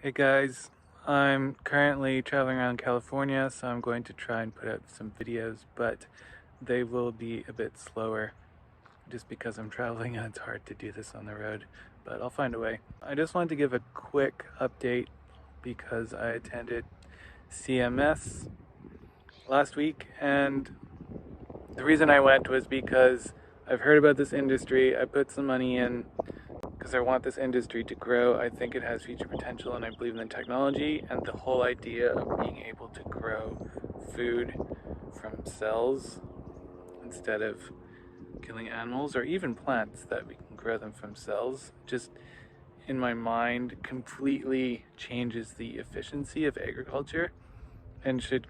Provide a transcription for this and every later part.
Hey guys, I'm currently traveling around California, so I'm going to try and put out some videos, but they will be a bit slower just because I'm traveling and it's hard to do this on the road, but I'll find a way. I just wanted to give a quick update because I attended CMS last week, and the reason I went was because I've heard about this industry. I put some money in because I want this industry to grow. I think it has future potential, and I believe in the technology and the whole idea of being able to grow food from cells instead of killing animals or even plants, that we can grow them from cells. Just in my mind, completely changes the efficiency of agriculture and should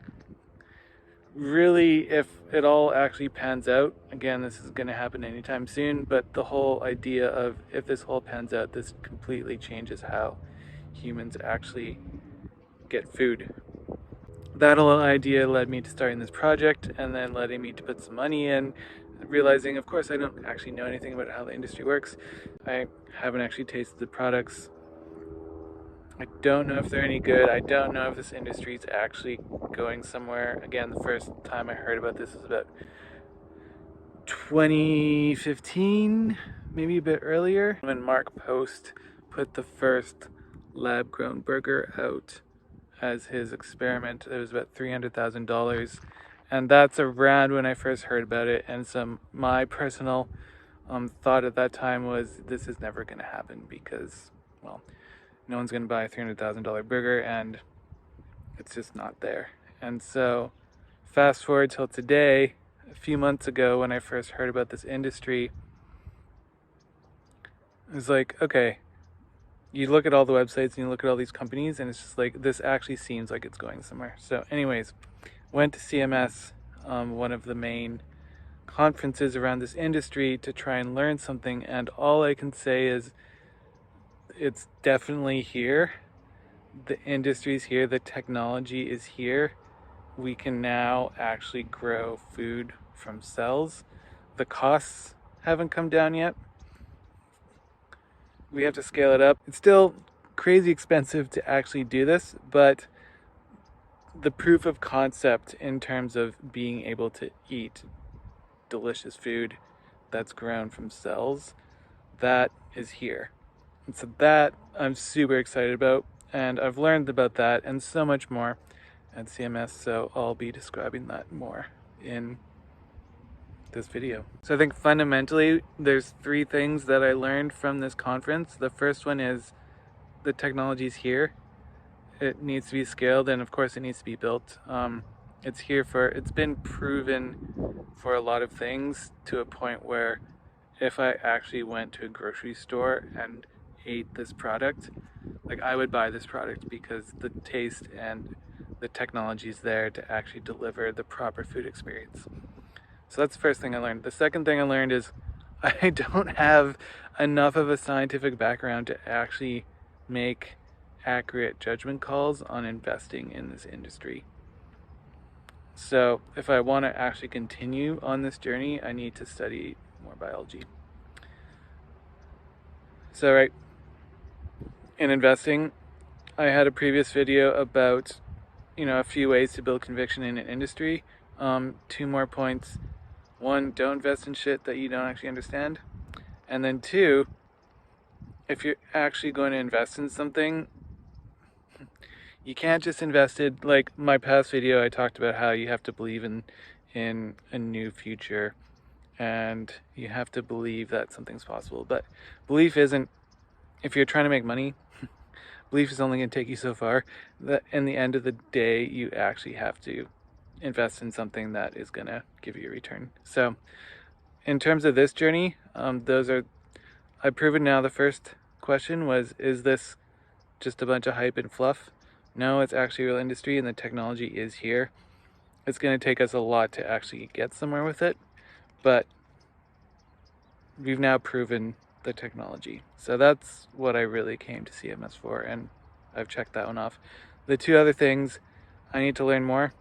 really, if it all actually pans out, again, this is going to happen anytime soon, but the whole idea of if this all pans out, this completely changes how humans actually get food. That whole idea led me to starting this project and then letting me to put some money in, realizing, of course, I don't actually know anything about how the industry works. I haven't actually tasted the products. I don't know if they're any good. I don't know if this industry is actually going somewhere. Again, the first time I heard about this was about 2015, maybe a bit earlier, when Mark Post put the first lab-grown burger out as his experiment. It was about $300,000, and that's around when I first heard about it. And my personal thought at that time was, this is never going to happen because, well, no one's going to buy a $300,000 burger, and it's just not there. And so fast forward till today, a few months ago when I first heard about this industry, it was like, okay, you look at all the websites and you look at all these companies and it's just like, this actually seems like it's going somewhere. So anyways, went to CMS, one of the main conferences around this industry, to try and learn something, and all I can say is it's definitely here. The industry's here, the technology is here. We can now actually grow food from cells. The costs haven't come down yet. We have to scale it up. It's still crazy expensive to actually do this, but the proof of concept in terms of being able to eat delicious food that's grown from cells, that is here. And so that I'm super excited about, and I've learned about that and so much more at CMS, so I'll be describing that more in this video. So I think fundamentally there's three things that I learned from this conference. The first one is the technology's here. It needs to be scaled, and of course it needs to be built. It's been proven for a lot of things, to a point where if I actually went to a grocery store and ate this product, like, I would buy this product because the taste and the technology is there to actually deliver the proper food experience. So that's the first thing I learned. The second thing I learned is I don't have enough of a scientific background to actually make accurate judgment calls on investing in this industry. So if I want to actually continue on this journey, I need to study more biology. So right, in investing, I had a previous video about, a few ways to build conviction in an industry. Two more points. One, don't invest in shit that you don't actually understand. And then two, if you're actually going to invest in something, you can't just invest it. Like my past video, I talked about how you have to believe in a new future, and you have to believe that something's possible. But belief isn't, if you're trying to make money, belief is only going to take you so far. That in the end of the day, you actually have to invest in something that is going to give you a return. So in terms of this journey, I've proven now. The first question was, is this just a bunch of hype and fluff? No, it's actually a real industry, and the technology is here. It's going to take us a lot to actually get somewhere with it, but we've now proven the technology. So that's what I really came to CMS for, and I've checked that one off. The two other things, I need to learn more.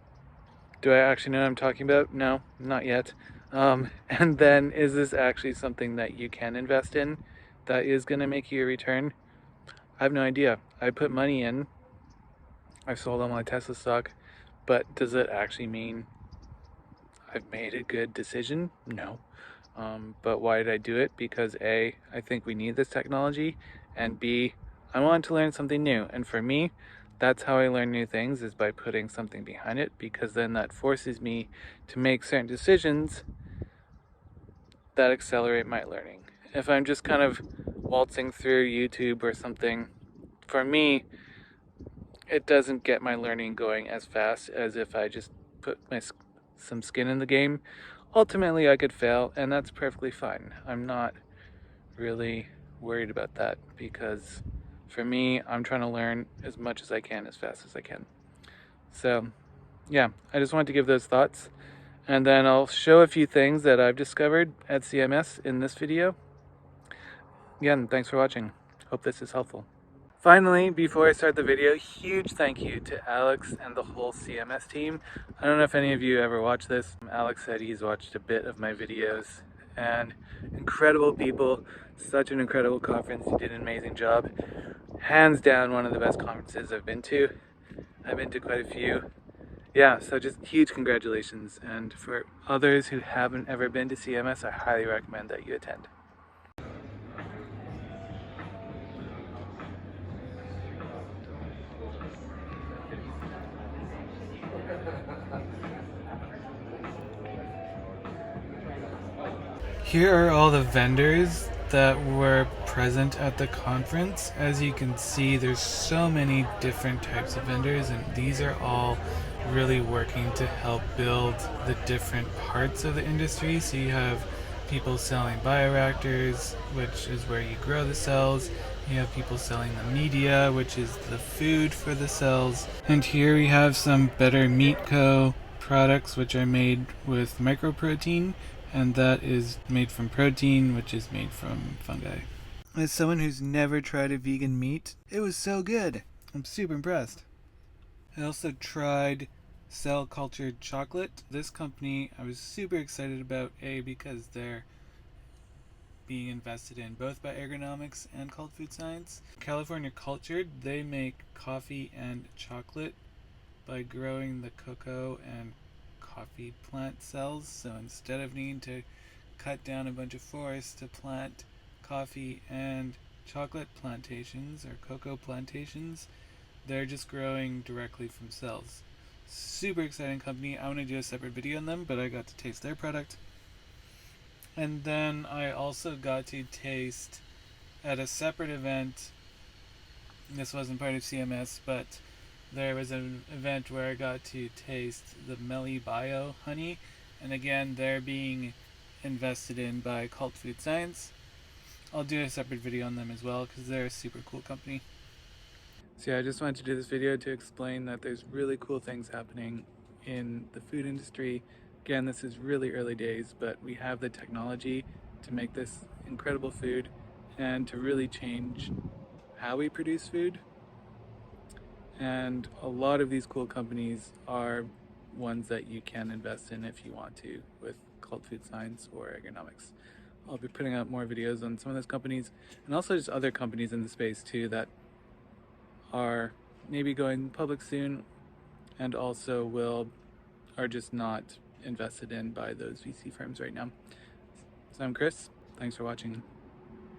Do I actually know what I'm talking about? No, not yet. And then, is this actually something that you can invest in that is going to make you a return? I have no idea. I put money in, I sold all my Tesla stock, but does it actually mean I've made a good decision? No. But why did I do it? Because A, I think we need this technology, and B, I wanted to learn something new. And for me, that's how I learn new things, is by putting something behind it, because then that forces me to make certain decisions that accelerate my learning. If I'm just kind of waltzing through YouTube or something, for me, it doesn't get my learning going as fast as if I just put some skin in the game. Ultimately, I could fail, and that's perfectly fine. I'm not really worried about that, because for me, I'm trying to learn as much as I can as fast as I can. So, yeah, I just wanted to give those thoughts, and then I'll show a few things that I've discovered at CMS in this video. Again, thanks for watching. Hope this is helpful. Finally, before I start the video, huge thank you to Alex and the whole CMS team. I don't know if any of you ever watched this. Alex said he's watched a bit of my videos, and incredible people, such an incredible conference. You did an amazing job. Hands down, one of the best conferences I've been to. I've been to quite a few. Yeah, so just huge congratulations. And for others who haven't ever been to CMS, I highly recommend that you attend. Here are all the vendors that were present at the conference. As you can see, there's so many different types of vendors, and these are all really working to help build the different parts of the industry. So you have people selling bioreactors, which is where you grow the cells. You have people selling the media, which is the food for the cells. And here we have some Better Meat Co. products, which are made with microprotein, and that is made from protein, which is made from fungi. As someone who's never tried a vegan meat, it was so good. I'm super impressed. I also tried cell cultured chocolate. This company I was super excited about, A, because they're being invested in both by ergonomics and cult food science. California Cultured, they make coffee and chocolate by growing the cocoa and coffee plant cells. So instead of needing to cut down a bunch of forests to plant coffee and chocolate plantations or cocoa plantations, they're just growing directly from cells. Super exciting company. I want to do a separate video on them, but I got to taste their product. And then I also got to taste at a separate event. This wasn't part of CMS, but there was an event where I got to taste the Melly Bio honey, and again, they're being invested in by Cult Food Science. I'll do a separate video on them as well, because they're a super cool company. So yeah, I just wanted to do this video to explain that there's really cool things happening in the food industry. Again, this is really early days, but we have the technology to make this incredible food and to really change how we produce food. And a lot of these cool companies are ones that you can invest in if you want to, with Cult Food Science or ergonomics. I'll be putting out more videos on some of those companies, and also just other companies in the space too that are maybe going public soon, and also are just not invested in by those VC firms right now. So I'm Chris. Thanks for watching.